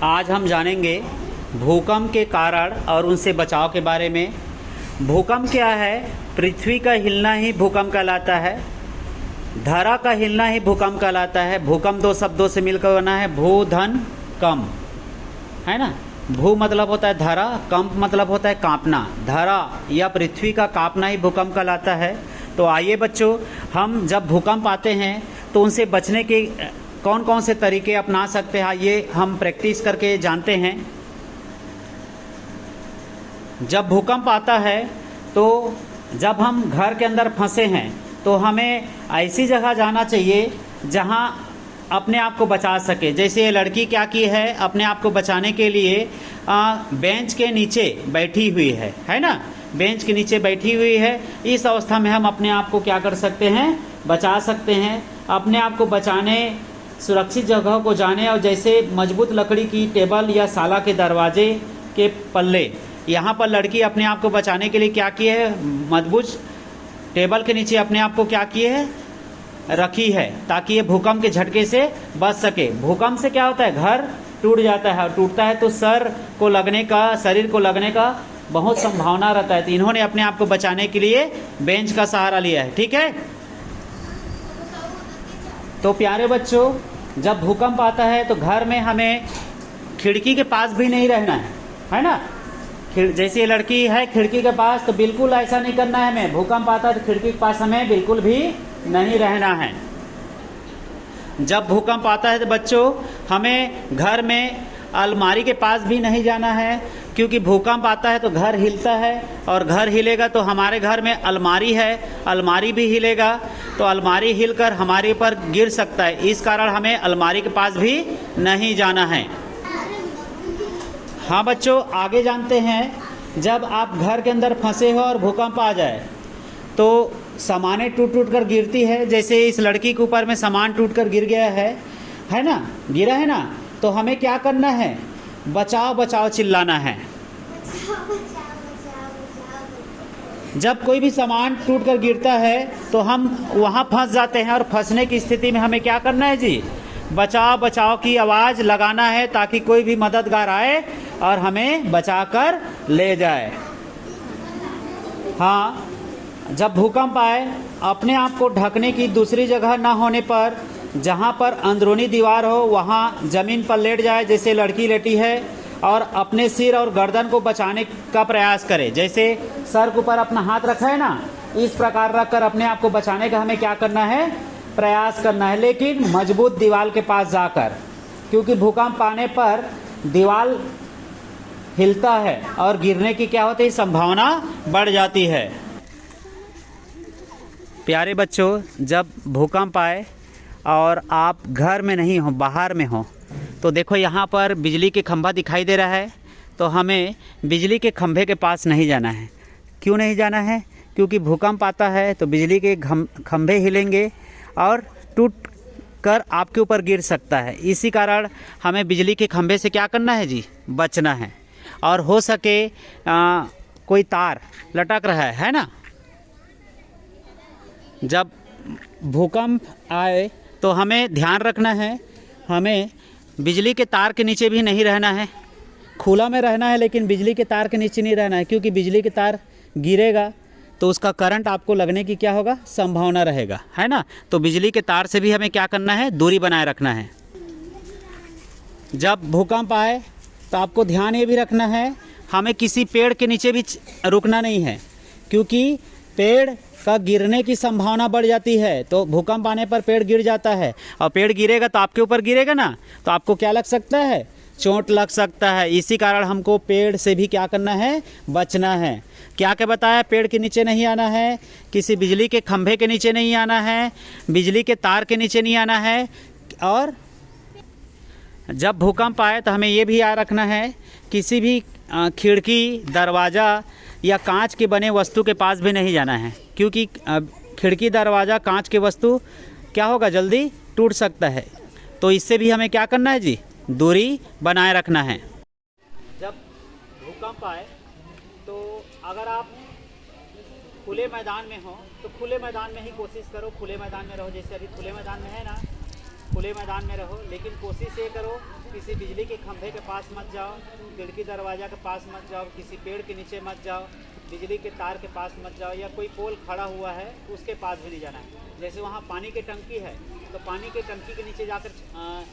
आज हम जानेंगे भूकंप के कारण और उनसे बचाव के बारे में। भूकंप क्या है? पृथ्वी का हिलना ही भूकंप कहलाता है। धरा का हिलना ही भूकंप कहलाता है। भूकंप दो शब्दों से मिलकर बना है, भू धन कम, है ना। भू मतलब होता है धरा, कंप मतलब होता है कांपना। धरा या पृथ्वी का कांपना ही भूकंप कहलाता है। तो आइए बच्चों, हम जब भूकंप आते हैं तो उनसे बचने के कौन कौन से तरीके अपना सकते हैं, ये हम प्रैक्टिस करके जानते हैं। जब भूकंप आता है तो जब हम घर के अंदर फंसे हैं तो हमें ऐसी जगह जाना चाहिए जहां अपने आप को बचा सके। जैसे ये लड़की क्या की है, अपने आप को बचाने के लिए बेंच के नीचे बैठी हुई है ना। बेंच के नीचे बैठी हुई है। इस अवस्था में हम अपने आप को क्या कर सकते हैं, बचा सकते हैं। अपने आप को बचाने, सुरक्षित जगह को जाने, और जैसे मजबूत लकड़ी की टेबल या साला के दरवाजे के पल्ले, यहाँ पर लड़की अपने आप को बचाने के लिए क्या की है, मजबूत टेबल के नीचे अपने आप को क्या किए है, रखी है, ताकि ये भूकंप के झटके से बच सके। भूकंप से क्या होता है, घर टूट जाता है, और टूटता है तो शरीर को लगने का बहुत संभावना रहता है। तो इन्होंने अपने आप को बचाने के लिए बेंच का सहारा लिया है। ठीक है। तो प्यारे बच्चों, जब भूकंप आता है तो घर में हमें खिड़की के पास भी नहीं रहना है ना। जैसे ये लड़की है खिड़की के पास, तो बिल्कुल ऐसा नहीं करना है हमें। भूकंप आता है तो खिड़की के पास हमें बिल्कुल भी नहीं रहना है। जब भूकंप आता है तो बच्चों, हमें घर में अलमारी के पास भी नहीं जाना है, क्योंकि भूकंप आता है तो घर हिलता है, और घर हिलेगा तो हमारे घर में अलमारी है, अलमारी भी हिलेगा, तो अलमारी हिलकर हमारे पर गिर सकता है। इस कारण हमें अलमारी के पास भी नहीं जाना है। हाँ बच्चों, आगे जानते हैं। जब आप घर के अंदर फंसे हो और भूकंप आ जाए तो सामानें टूट टूट कर गिरती है। जैसे इस लड़की के ऊपर में सामान टूट कर गिर गया है ना, गिरा है ना। तो हमें क्या करना है, बचाओ बचाओ चिल्लाना है। जब कोई भी सामान टूट कर गिरता है तो हम वहाँ फंस जाते हैं, और फंसने की स्थिति में हमें क्या करना है जी, बचाओ बचाओ की आवाज़ लगाना है, ताकि कोई भी मददगार आए और हमें बचाकर ले जाए। हाँ, जब भूकंप आए, अपने आप को ढकने की दूसरी जगह ना होने पर, जहाँ पर अंदरूनी दीवार हो वहाँ ज़मीन पर लेट जाए, जैसे लड़की लेटी है, और अपने सिर और गर्दन को बचाने का प्रयास करे। जैसे सर के ऊपर अपना हाथ रखा है ना, इस प्रकार रखकर अपने आप को बचाने का हमें क्या करना है, प्रयास करना है, लेकिन मजबूत दीवार के पास जाकर, क्योंकि भूकंप आने पर दीवार हिलता है और गिरने की क्या होती है, संभावना बढ़ जाती है। प्यारे बच्चों, जब भूकंप आए और आप घर में नहीं हो, बाहर में हो, तो देखो यहाँ पर बिजली के खंभा दिखाई दे रहा है। तो हमें बिजली के खंभे के पास नहीं जाना है। क्यों नहीं जाना है? क्योंकि भूकंप आता है तो बिजली के खंभे हिलेंगे और टूट कर आपके ऊपर गिर सकता है। इसी कारण हमें बिजली के खंभे से क्या करना है जी, बचना है। और हो सके कोई तार लटक रहा है ना। जब भूकंप आए तो हमें ध्यान रखना है, हमें बिजली के तार के नीचे भी नहीं रहना है। खुला में रहना है, लेकिन बिजली के तार के नीचे नहीं रहना है, क्योंकि बिजली के तार गिरेगा तो उसका करंट आपको लगने की क्या होगा, संभावना रहेगा, है ना। तो बिजली के तार से भी हमें क्या करना है, दूरी बनाए रखना है। जब भूकंप आए तो आपको ध्यान ये भी रखना है, हमें किसी पेड़ के नीचे भी रुकना नहीं है, क्योंकि पेड़ का गिरने की संभावना बढ़ जाती है। तो भूकंप आने पर पेड़ गिर जाता है, और पेड़ गिरेगा तो आपके ऊपर गिरेगा ना, तो आपको क्या लग सकता है, चोट लग सकता है। इसी कारण हमको पेड़ से भी क्या करना है, बचना है। क्या क्या बताया, पेड़ के नीचे नहीं आना है, किसी बिजली के खंभे के नीचे नहीं आना है, बिजली के तार के नीचे नहीं आना है, और जब भूकंप आए तो हमें ये भी याद रखना है, किसी भी खिड़की, दरवाज़ा या कांच के बने वस्तु के पास भी नहीं जाना है, क्योंकि खिड़की, दरवाज़ा, कांच के वस्तु क्या होगा, जल्दी टूट सकता है। तो इससे भी हमें क्या करना है जी, दूरी बनाए रखना है। जब भूकंप आए तो अगर आप खुले मैदान में हो तो खुले मैदान में ही कोशिश करो, खुले मैदान में रहो। जैसे अभी खुले मैदान में है ना, खुले मैदान में रहो, लेकिन कोशिश ये करो किसी बिजली के खंभे के पास मत जाओ, खिड़की दरवाजा के पास मत जाओ, किसी पेड़ के नीचे मत जाओ, बिजली के तार के पास मत जाओ, या कोई पोल खड़ा हुआ है उसके पास भी नहीं जाना है। जैसे वहाँ पानी की टंकी है तो पानी की टंकी के नीचे जाकर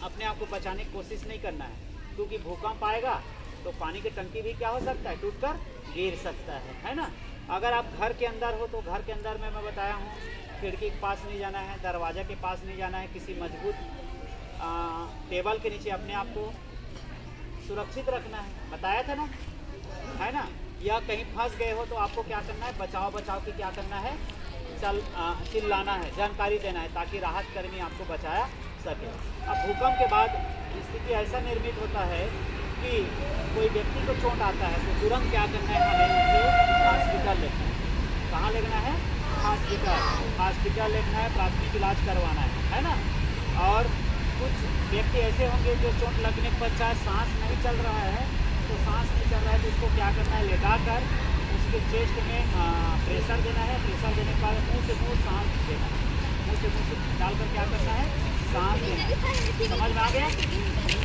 अपने आप को बचाने की कोशिश नहीं करना है, क्योंकि भूकंप आएगा तो पानी की टंकी भी क्या हो सकता है, टूटकर गिर सकता है ना। अगर आप घर के अंदर हो तो घर के अंदर में मैं बताया हूँ खिड़की के पास नहीं जाना है, दरवाज़ा के पास नहीं जाना है, किसी मजबूत टेबल के नीचे अपने आप को सुरक्षित रखना है, बताया था ना, है ना। या कहीं फंस गए हो तो आपको क्या करना है, बचाव की क्या करना है, चिल्लाना है, जानकारी देना है, ताकि राहत कर्मी आपको बचाया सके। अब भूकंप के बाद स्थिति ऐसा निर्मित होता है कि कोई व्यक्ति को चोट आता है तो तुरंत क्या करना है, हमें उसे हॉस्पिटल लेना है। कहाँ लेना है, हॉस्पिटल लेना है, प्राथमिक इलाज करवाना है ना। और कुछ व्यक्ति ऐसे होंगे जो चोट लगने के पश्चात सांस नहीं चल रहा है, तो सांस नहीं चल रहा है तो उसको क्या करना है, लेटा कर उसके चेस्ट में प्रेशर देना है। प्रेशर देने के बाद मुंह से मुंह सांस देना है, मुंह से डालकर क्या करना है, सांस लेना है। समझ में आ गया।